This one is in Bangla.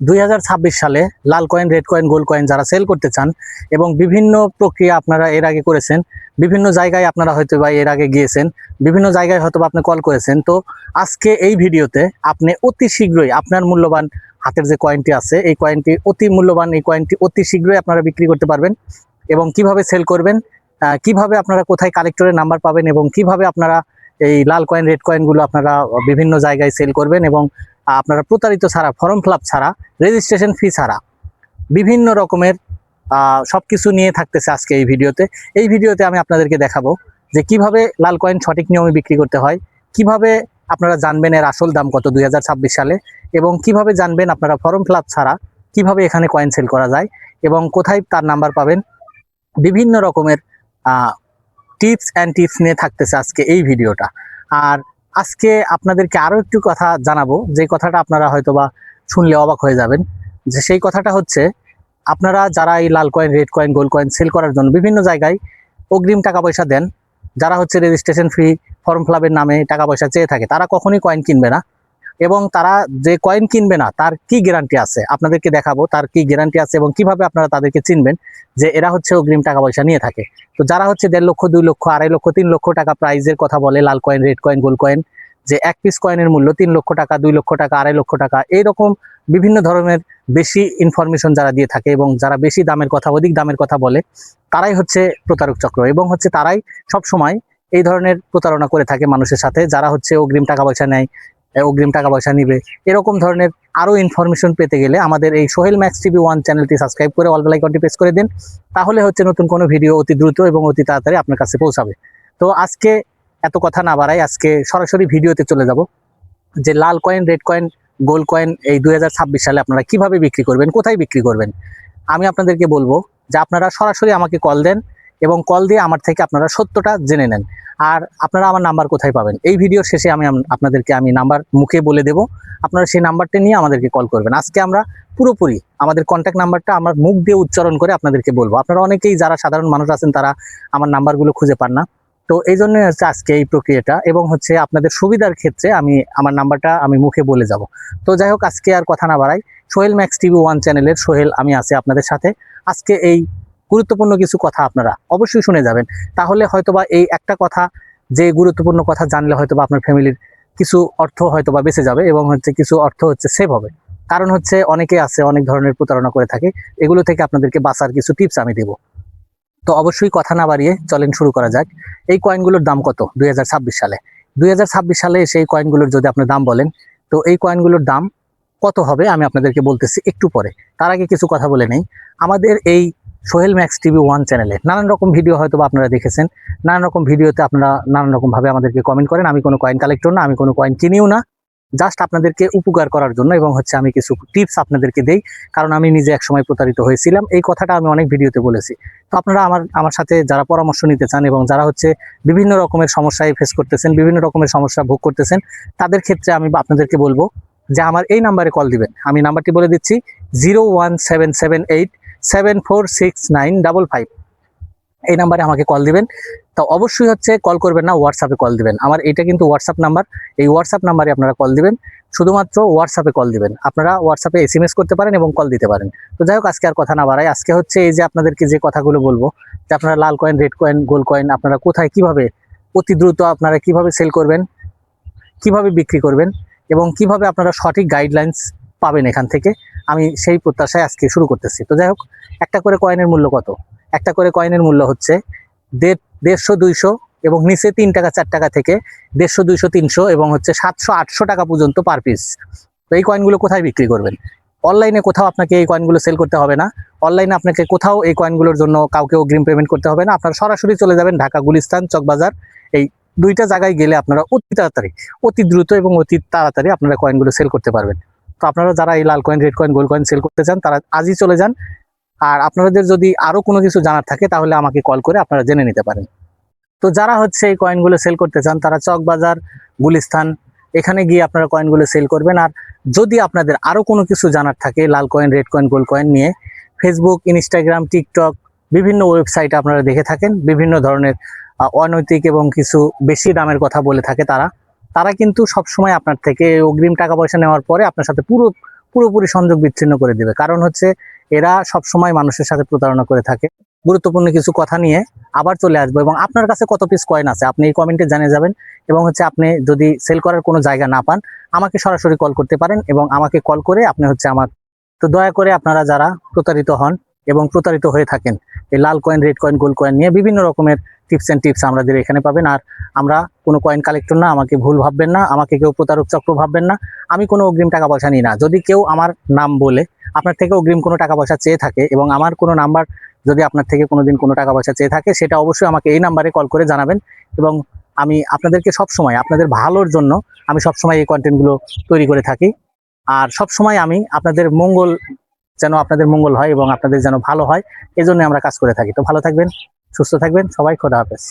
2026 সালে লাল coin, red coin, gold coin যারা সেল করতে চান এবং বিভিন্ন প্রক্রিয়া আপনারা এর আগে করেছেন, বিভিন্ন জায়গায় আপনারা হয়তো বা এর আগে গিয়েছেন, বিভিন্ন জায়গায় হয়তো আপনি কল করেছেন, তো আজকে এই ভিডিওতে আপনি অতি শীঘ্রই আপনার মূল্যবান হাতের যে কয়েনটি আছে এই কয়েনটি অতি মূল্যবান, এই কয়েনটি অতি শীঘ্রই আপনারা বিক্রি করতে পারবেন এবং কিভাবে সেল করবেন, কিভাবে আপনারা কোথায় কালেক্টরের নাম্বার পাবেন এবং কিভাবে আপনারা এই লাল কয়েন, রেড কয়েনগুলো আপনারা বিভিন্ন জায়গায় সেল করবেন এবং আপনারা প্রতারিত ছাড়া, ফর্ম ফিল আপ ছাড়া, রেজিস্ট্রেশন ফি ছাড়া বিভিন্ন রকমের সবকিছু নিয়ে থাকতেছে আজকে এই ভিডিওতে। এই ভিডিওতে আমি আপনাদেরকে দেখাবো যে কিভাবে লাল কয়েন সঠিক নিয়মে বিক্রি করতে হয়, কিভাবে আপনারা জানবেন এর আসল দাম কত 2026 সালে, এবং কিভাবে জানবেন আপনারা ফর্ম ফিল আপ ছাড়া কিভাবে এখানে কয়েন সেল করা যায় এবং কোথায় তার নাম্বার পাবেন। বিভিন্ন রকমের টিপস অ্যান্ড টিপস নিয়ে থাকতেছে আজকে এই ভিডিওটা। আর আজকে আপনাদেরকে আরও একটু কথা জানাবো, যে কথাটা আপনারা হয়তোবা শুনলে অবাক হয়ে যাবেন। যে সেই কথাটা হচ্ছে, আপনারা যারা এই লাল coin, red coin, gold coin sell করার জন্য বিভিন্ন জায়গায় অগ্রিম টাকা পয়সা দেন, যারা হচ্ছে রেজিস্ট্রেশন ফি, ফর্ম ফিল আপের নামে টাকা পয়সা চেয়ে থাকে, তারা কখনোই কয়েন কিনবে না। এবং তারা যে কয়েন কিনবে না তার কি গ্যারান্টি আছে আপনাদেরকে দেখাবো, তার কি গ্যারান্টি আছে এবং কিভাবে আপনারা তাদেরকে চিনবেন যে এরা হচ্ছে অগ্রিম টাকা পয়সা নিয়ে থাকে। তো যারা হচ্ছে 1.5 লক্ষ, 2 লক্ষ, 2.5 লক্ষ, 3 লক্ষ টাকা প্রাইজের কথা বলে লাল coin, red coin, gold coin, যে এক পিস কয়েনের মূল্য 3 লক্ষ টাকা, 2 লক্ষ টাকা, 2.5 লক্ষ টাকা, এইরকম বিভিন্ন ধরনের বেশি ইনফরমেশন যারা দিয়ে থাকে এবং যারা বেশি দামের কথা, অধিক দামের কথা বলে, তারাই হচ্ছে প্রতারক চক্র এবং হচ্ছে তারাই সব সময় এই ধরনের প্রতারণা করে থাকে মানুষের সাথে। যারা হচ্ছে অগ্রিম টাকা পয়সা নেয়, অগ্রিম টাকা পয়সা নিবে, এরকম ধরনের আরও ইনফরমেশন পেতে গেলে আমাদের এই সোহেল ম্যাক্স টিভি 1 চ্যানেলটি সাবস্ক্রাইব করে অল বেল আইকনটি প্রেস করে দিন। তাহলে হচ্ছে নতুন কোনো ভিডিও অতি দ্রুত এবং অতি তাড়াতাড়ি আপনার কাছে পৌঁছাবে। তো আজকে এত কথা না বাড়াই, আজকে সরাসরি ভিডিওতে চলে যাব যে লাল coin, red coin, gold coin এই 2026 সালে আপনারা কিভাবে বিক্রি করবেন, কোথায় বিক্রি করবেন। আমি আপনাদেরকে বলবো যে আপনারা সরাসরি আমাকে কল দেন এবং কল দিয়ে আমার থেকে আপনারা সত্যটা জেনে নেন। আর আপনারা আমার নাম্বার কোথায় পাবেন, এই ভিডিওর শেষে আপনাদেরকে নাম্বার মুখে বলে দেব। আপনারা সেই নাম্বারটা নিয়ে আমাদেরকে কল করবেন। আজকে আমরা পুরোপুরি আমাদের কন্ট্যাক্ট নাম্বারটা আমার মুখ দিয়ে উচ্চারণ করে আপনাদেরকে বলবো। আপনারা অনেকেই যারা সাধারণ মানুষ আছেন তারা আমার নাম্বারগুলো খুঁজে পান না, তো এই জন্য হচ্ছে আজকে এই প্রক্রিয়াটা এবং হচ্ছে আপনাদের সুবিধার ক্ষেত্রে আমি আমার নাম্বারটা আমি মুখে বলে যাব। তো যাই হোক, আজকে আর কথা না বাড়াই, সোহেল ম্যাক্স টিভি 1 চ্যানেলের সোহেল আমি আছি আপনাদের সাথে। আজকে এই গুরুত্বপূর্ণ কিছু কথা আপনারা অবশ্যই শুনে যাবেন, তাহলে হয়তোবা এই একটা কথা, যে গুরুত্বপূর্ণ কথা জানলে হয়তোবা আপনার ফ্যামিলির কিছু অর্থ হয়তোবা বেঁচে যাবে এবং হচ্ছে কিছু অর্থ হচ্ছে সেভ হবে। কারণ হচ্ছে অনেকে আছে অনেক ধরনের প্রতারণা করে থাকে, এগুলো থেকে আপনাদেরকে বাঁচার কিছু টিপস আমি দেব। তো অবশ্যই কথা না বাড়িয়ে চলেন শুরু করা যাক। এই কয়েনগুলোর দাম কত 2026 সালে? 2026 সালে সেই কয়েনগুলোর যদি আপনি দাম বলেন, তো এই কয়েনগুলোর দাম কত হবে আমি আপনাদেরকে বলতেছি একটু পরে। তার আগে কিছু কথা বলে নেই। আমাদের এই সোহেল ম্যাক্স টিভি 1 চ্যানেলে নানান রকম ভিডিও হয়তো আপনারা দেখেছেন, নানান রকম ভিডিওতে আপনারা নানান রকমভাবে আমাদেরকে কমেন্ট করেন। আমি কোনো কয়েন কালেক্টর না, আমি কোনো কয়েন কিনিও না, জাস্ট আপনাদেরকে উপকার করার জন্য এবং হচ্ছে আমি কিছু টিপস আপনাদেরকে দেই, কারণ আমি নিজে একসময় প্রতারিত হয়েছিলাম। এই কথাটা আমি অনেক ভিডিওতে বলেছি। তো আপনারা আমার সাথে যারা পরামর্শ নিতে চান এবং যারা হচ্ছে বিভিন্ন রকমের সমস্যায় ফেস করতেছেন, বিভিন্ন রকমের সমস্যা ভোগ করতেছেন, তাদের ক্ষেত্রে আমি আপনাদেরকে বলবো যে আমার এই নাম্বারে কল দিবেন। আমি নাম্বারটি বলে দিচ্ছি 01778746955। এই নাম্বারে আমাকে কল দিবেন। তো অবশ্যই হচ্ছে কল করবেন না, হোয়াটসঅ্যাপে কল দিবেন। আমার এটা কিন্তু হোয়াটসঅ্যাপ নাম্বার, এই হোয়াটসঅ্যাপ নাম্বারে আপনারা কল দিবেন, শুধুমাত্র হোয়াটসঅ্যাপে কল দিবেন। আপনারা হোয়াটসঅ্যাপে SMS করতে পারেন এবং কল দিতে পারেন। তো যাই হোক, আজকে আর কথা না বাড়াই, আজকে হচ্ছে এই যে আপনাদেরকে যে কথাগুলো বলবো, যে আপনারা লাল coin, red coin, gold coin আপনারা কোথায় কিভাবে অতি দ্রুত আপনারা কিভাবে সেল করবেন, কিভাবে বিক্রি করবেন এবং কিভাবে আপনারা সঠিক গাইডলাইন্স পাবেন এখান থেকে, আমি সেই প্রত্যাশায় আজকে শুরু করতেছি। তো যাই হোক, একটা করে কয়েনের মূল্য কত? একটা করে কয়েনের মূল্য হচ্ছে 150, 200 এবং নিচে 3 টাকা 4 টাকা থেকে 150, 200, 300 এবং হচ্ছে 700, 800 টাকা পর্যন্ত পার পিস। তো এই কয়েনগুলো কোথায় বিক্রি করবেন? অনলাইনে কোথাও আপনাকে এই কয়েনগুলো সেল করতে হবে না। অনলাইনে আপনাকে কোথাও এই কয়েনগুলোর জন্য কাউকে অগ্রিম পেমেন্ট করতে হবে না। আপনারা সরাসরি চলে যাবেন ঢাকা গুলিস্তান, চকবাজার, এই দুইটা জায়গায় গেলে আপনারা অতি তাড়াতাড়ি, অতি দ্রুত এবং অতি তাড়াতাড়ি আপনারা কয়েনগুলো সেল করতে পারবেন। তো আপনারা যারা এই লাল coin, red coin, gold coin sell করতে চান তারা আজই চলে যান। আর আপনাদের যদি আরও কোনো কিছু জানার থাকে তাহলে আমাকে কল করে আপনারা জেনে নিতে পারেন। তো যারা হচ্ছে এই কয়েনগুলো সেল করতে চান তারা চকবাজার, গুলিস্তান এখানে গিয়ে আপনারা কয়েনগুলো সেল করবেন। আর যদি আপনাদের আরও কোনো কিছু জানার থাকে লাল coin, red coin, gold coin নিয়ে, ফেসবুক, ইনস্টাগ্রাম, টিকটক বিভিন্ন ওয়েবসাইটে আপনারা দেখে থাকেন বিভিন্ন ধরনের অনৈতিক এবং কিছু বেশি দামের কথা বলে থাকে, তারা কিন্তু সবসময় আপনার থেকে অগ্রিম টাকা পয়সা নেওয়ার পরে আপনার সাথে পুরো পুরোপুরি সংযোগ বিচ্ছিন্ন করে দিবে। কারণ হচ্ছে এরা সব সময় মানুষের সাথে প্রতারণা করে থাকে। গুরুত্বপূর্ণ কিছু কথা নিয়ে আবার চলে আসবো, এবং আপনার কাছে কত পিস কয়েন আছে আপনি এই কমেন্টে জানিয়ে যাবেন। এবং হচ্ছে আপনি যদি সেল করার কোনো জায়গা না পান, আমাকে সরাসরি কল করতে পারেন, এবং আমাকে কল করে আপনি হচ্ছে আমার, তো দয়া করে আপনারা যারা প্রতারিত হন এবং প্রতারিত হয়ে থাকেন, এই লাল coin, red coin, gold coin নিয়ে বিভিন্ন রকমের টিপস আমাদের এখানে পাবেন। আর আমরা কোনো কয়েন কালেক্টর না, আমাকে ভুল ভাববেন না, আমাকে কেউ প্রতারক চক্র ভাববেন না। আমি কোনো অগ্রিম টাকা পয়সা নিই না। যদি কেউ আমার নাম বলে আপনার থেকে অগ্রিম কোনো টাকা পয়সা চেয়ে থাকে, এবং আমার কোনো নাম্বার যদি আপনার থেকে কোনোদিন কোনো টাকা পয়সা চেয়ে থাকে, সেটা অবশ্যই আমাকে এই নাম্বারে কল করে জানাবেন। এবং আমি আপনাদেরকে সবসময় আপনাদের ভালোর জন্য আমি সবসময় এই কন্টেন্টগুলো তৈরি করে থাকি। আর সবসময় আমি আপনাদের মঙ্গল, যেন আপনাদের মঙ্গল হয় এবং আপনাদের যেন ভালো হয়, এজন্য আমরা কাজ করে থাকি। তো ভালো থাকবেন, সুস্থ থাকবেন সবাই। খোদা হাফেজ।